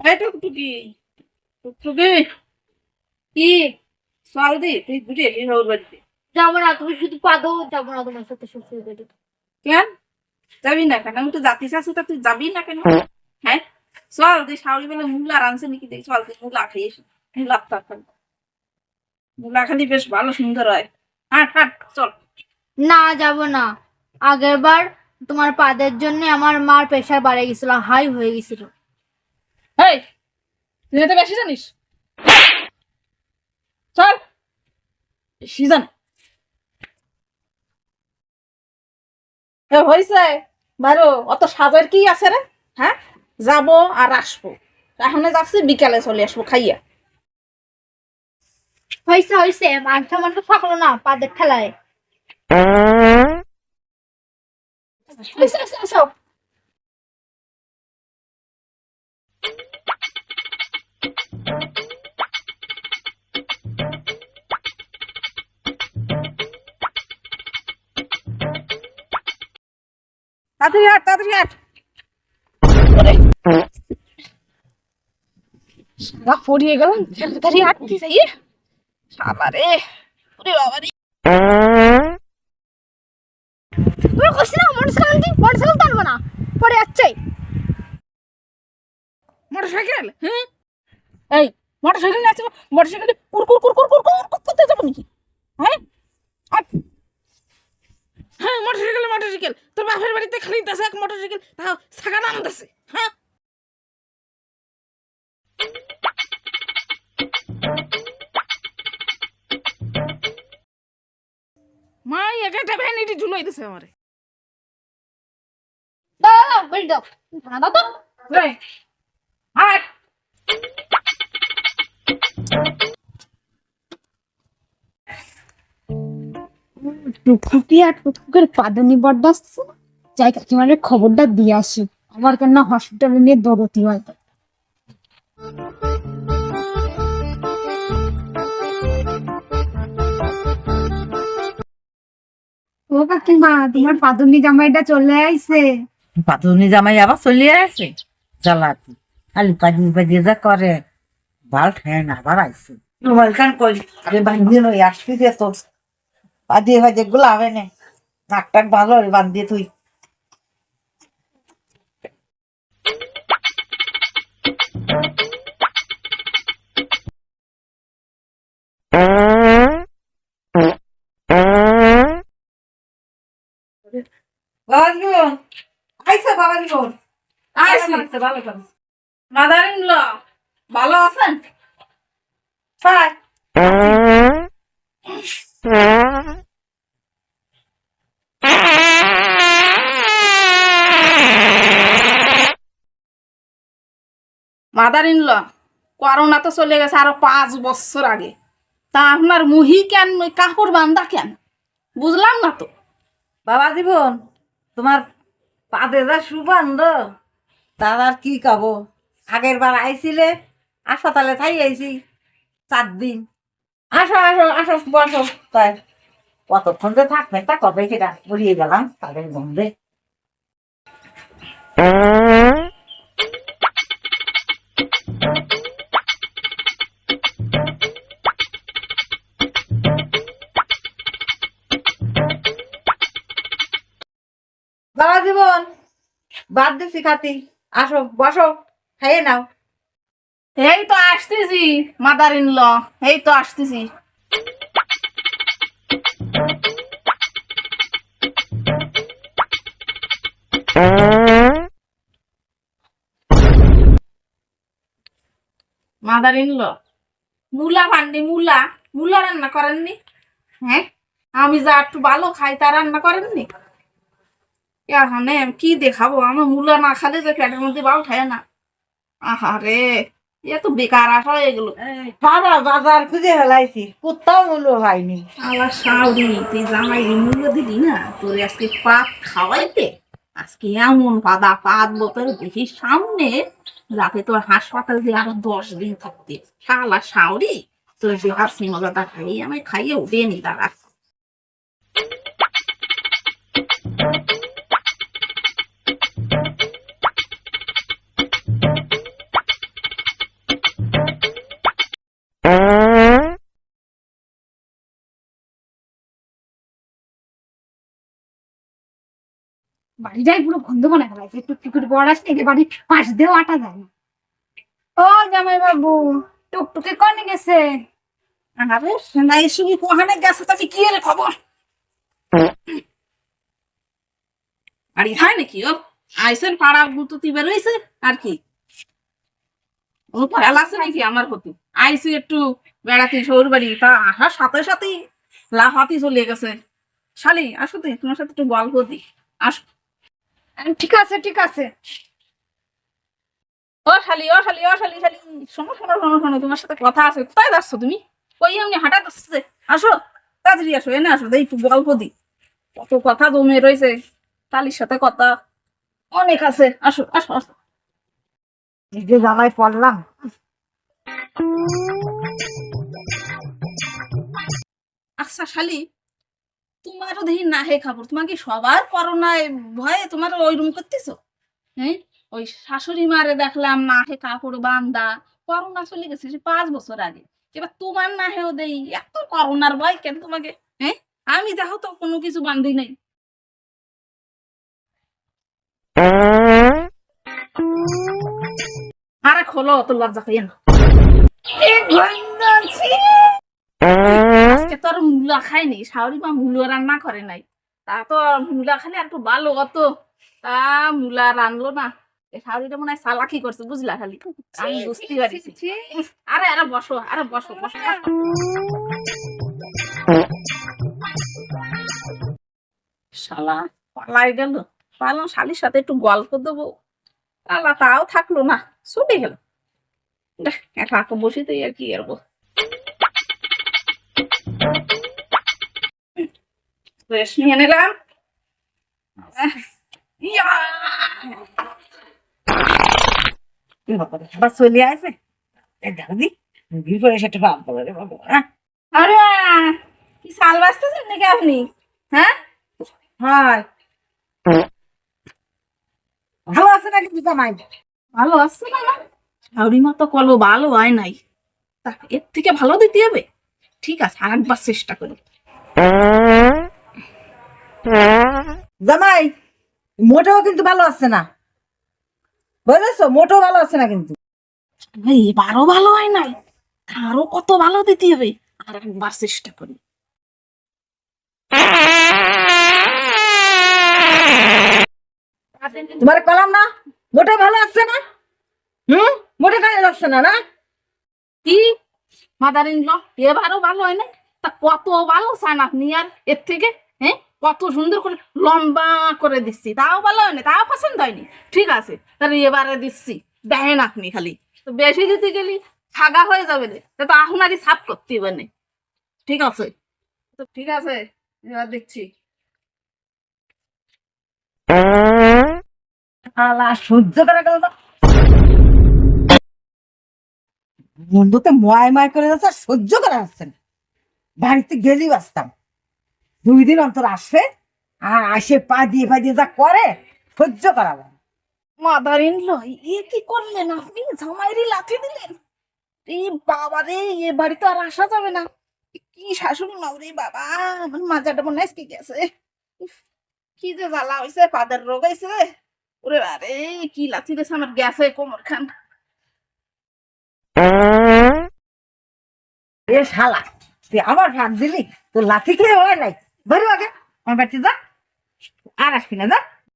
এই টুকটুকি, টুকটুকি, কি? চল দি তুই ঘুরে এলি ওর বাড়িতে। যাবো না, তুমি শুধু পাদো, যাবো না তোমার সাথে শ্বশুর বাড়ি। কেন যাবি না কেন? আমি তো যাতে চাচ্ছি, তা তুই যাবি না কেন? হ্যাঁ, চল তুই শাওরি বেলা মূলা রাঁধছে নাকি দেখি, চল তুই মূলা খাইস। মূলা তরকারি, মূলা খালি বেশ ভালো সুন্দর হয়। হাট হাট চল। না, যাবো না। আগের বার তোমার পাদের জন্য আমার মার প্রেশার বাড়ে গেছিল, হাই হয়ে গেছিল। এই তুই তো বেশি জানিস, চল। বেশি জানে হয়েছে। বারো অত সাজের কি আছে রে? হ্যাঁ, যাবো আর আসবো। এখন যাচ্ছি, বিকালে চলে আসবো খাইয়া। হয়েছে হয়েছে, মাংস মাংস থাকলো না পাদের ঠেলায়। এসো, এসো, এসো। তাড়াতাড়ি হাট, তাড়াতাড়ি হাট। ওরে, সারা পড়িয়ে গেলাম, তাড়াতাড়ি হাঁটতে যাই। শালা রে, ওরে বাবা রে। তুমি কইছি না মোটরসাইকেল টানবো না, পরে যাচ্ছে। মোটরসাইকেল? হ্যাঁ, এই মোটরসাইকেল নিয়ে আসছে, মোটরসাইকেল কুরকুর কুরকুর কুরকুর করতে যাবো নাকি? হ্যাঁ, আর হ্যাঁ, মোটরসাইকেল মোটরসাইকেল তোর বাপের বাড়িতে খালি দেশে এক মোটরসাইকেল, তাও ছাগা নাম দেশে। হ্যাঁ, মা একটা ভ্যানিটি ঝুলাই দিছে আমারে। দাও বল দাও, দাও তো। এই হাট। টুকটুকি আর টুকটুকের পাদনি বড্ড আসছে, যাই কাকিমারের খবরটা দিয়ে আসি। আমার কেন হসপিটালে নিয়ে দৌড়তি হয়। ও কাকিমা, তোমার পাদনি জামাইটা চলে আইছে। পাতুনি জামাই আবার চলিয়ে আছে জ্বালাতি, খালি পাজি পাজি যা করে ভাল ঠেন আবার আইছে। মোবাইল কান কই আরে বান্ধিয়ে নই আসতেছে তো, পাজিয়ে পাজিয়ে গুলো হবে না, নাক টাক ভালো বান্ধিয়ে তুই। বাবা জীবন আইসা, বাবা জীবন আইছি। ভালো করে মাদার ইন ল, ভালো আছেন? পাই মাদার ইন ল, করোনা তো চলে গেছে আরো 5 বছর আগে। তা আপনার মুহি কেন, কাপড় বান্ধা কেন? বুঝলাম না তো। বাবা জীবন, তোমার পাদে যা সুগন্ধ, তার আর কি কব। আগের বার আইছিলে হাসপাতালে থাই আইছি 4 দিন। আসো আসো আসো বসো। তাই কতক্ষণ যে থাকবে তা কবে সেটা বুড়িয়ে গেলাম তাদের গন্ধে। বাবা জীবন বাদ দিছি খাতি, আসো বসো খাইয়ে নাও। এই তো আসতেছি মাদার ইন ল, এই তো আসতেছি। মাদার ইন ল, মূলা ভান্ডি, মূলা মূলা রান্না করেননি? হ্যাঁ, আমি যা একটু ভালো খাই তা রান্না করেননি? এখানে কি দেখাবো, আমার মূলা না খালে যে পেটের মধ্যে বাল খায় না। আহারে, এ তো বেকার আশা হয়ে গেল। সারা বাজার খুঁজে ফেলাইছি, কোথাও মূল্য হয়নি। আলা শাওরি, তুই জামাই মূল্য দিলি না, তোর আজকে পাত খাওয়াইতে। আজকে এমন পাত বোতল দেখি সামনে, যাতে তোর হাসপাতাল দিয়ে আরো 10 দিন থাকতে। শালা শাওরি, তোর দেহার সিমলাটা খাইয়ে আমি খাইয়ে উঠে নি দাঁড়া। বাড়িটাই পুরো গন্ধ বানায় ফেলাইছে, টুকটুকির বর আসলে একে বাড়ি পাশ দিয়েও আটা যায় না। ও জামাই বাবু, টুকটুকি কনে গেছে? আরে নাই শুনি কোহানে গেছে তুমি কি এর খবর? বাড়ি হয় নাকি ও? আইসেন পাড়া গুতুতি বেরোইছে আর কি? ও খেয়াল আছে নাকি আমার প্রতি? আইসি একটু বেড়াতে শহর বাড়ি, তা আসার সাথে সাথেই লাফাতি চলে গেছে। শালি আসো তুই, তোমার সাথে একটু গল্প দি। আসো। ঠিক আছে ঠিক আছে। ও শালি, ও শালি, ও শালি, শালি, শোনো শোনো শোনো শোনো, তোমার সাথে কথা আছে। কোথায় যাচ্ছ তুমি? কই এমনি হাঁটা যাচ্ছে? আসো, তাড়াতাড়ি আসো, এনে আসো, দেই একটু গল্প দি। কত কথা জমে রয়েছে, তালির সাথে কথা অনেক আছে। আসো আসো আসো। এই যে জ্বালায় পড়লাম। আচ্ছা শালি, তোমারও দেখি না হে খবর, তোমার কি সবার করোনায় ভয়ে তোমার ওইরকম করতেছো? হ্যাঁ, ওই শাশুড়ি মারে দেখলাম না হে কাপড় বান্দা, করোনা চলে গেছে সে 5 বছর আগে। এবার তোমার না হেও দেই এত করোনার ভয় কেন তোমাকে? হ্যাঁ, আমি দেখো তো কোনো কিছু বান্ধি নাই। আরে খোলো, তো লজ্জা পেয়ে না। আজকে তো আর মূলা খাইনি, শাশুড়ি মা মূলা রান্না করে নাই। তা তো মূলা খালি আর একটু ভালো হতো, তা মূলা রানলো না। এ শাশুড়িটা মনে হয় চালাকি করছে, বুঝলা? খালি আমি বুঝতে পারিছি। আরে আরে বসো, আরে বসো বসো। শালা পালাই গেল। পালাম শালির সাথে একটু গল্প দেবো, পালা তাও থাকলো না, ছুটে গেল। দেখ, একা একা বসে তো আর কি করবো। রেস্ট নিয়ে নিলাম। ইয়া! আবার চলে আসে দেখো দি বিপরে সেটা ভাব বলে রে বাবা। আরে কি শাল বাজতেছেন নাকি আপনি? হ্যাঁ, হয় ভালো আছে না কিন্তু জামাই? ভালো আসছে না? না শাশুড়ি মা তো কলো ভালো হয় নাই, তা এর থেকে ভালো দিতে হবে। ঠিক আছে, আরেকবার চেষ্টা করি। জামাই মোটেও কিন্তু ভালো আছে না, বুঝেছো? মোটেও ভালো আছে না কিন্তু। এবারও ভালো হয় নাই, আরো কত ভালো দিতে হবে। আর একবার চেষ্টা করি। তোমার কলাম না মোটেও ভালো আসছে না। মোটে কাজে লাগছে না না। কি মাদার ইন ল, এবারও ভালো হয় না? তা কত ভালো চান আপনি আর এর থেকে? হ্যাঁ, কত সুন্দর করে লম্বা করে দিচ্ছি, তাও ভালো হয় না, তাও পছন্দ হয়নি। ঠিক আছে, তাহলে এবারে দিচ্ছি, দেখেন আপনি খালি। তো বেশি দিতে গেলি ছাগা হয়ে যাবে রে, তা তো আপনারই সাফ করতে হবে না। ঠিক আছে, তো ঠিক আছে, এবার দিচ্ছি। আলা সহ্য করা গেল না, বন্ধুতে ময় ময় করে যাচ্ছে আর সহ্য করা যাচ্ছে না। বাড়িতে গেলেই বাঁচতাম, 2 দিন অন্তর আসে আর আসে পা দিয়ে যা করে সহ্য করা যায় না। মাদার ইন ল, এ কি করলেন আপনি? জামাইরি লাথি দিলেন? এই বাবা রে, এ বাড়ি তো আর আসা যাবে না। কি শাশুড়ি মা রে বাবা, আমার মাজাটা মনে হয় আজকে গেছে। উফ, কি যে জ্বালা হয়েছে, পাদের রোগ হয়েছে। ওরে আরে, কি লাথি দিয়েছে আমার, গেছে কোমর খান। এ শালা, তুই আবার ভাগ দিলি, তোর লাঠি খেয়ে হয় নাই। ধরো আগে আমার বাড়িতে যা, আর আসবি না, যা।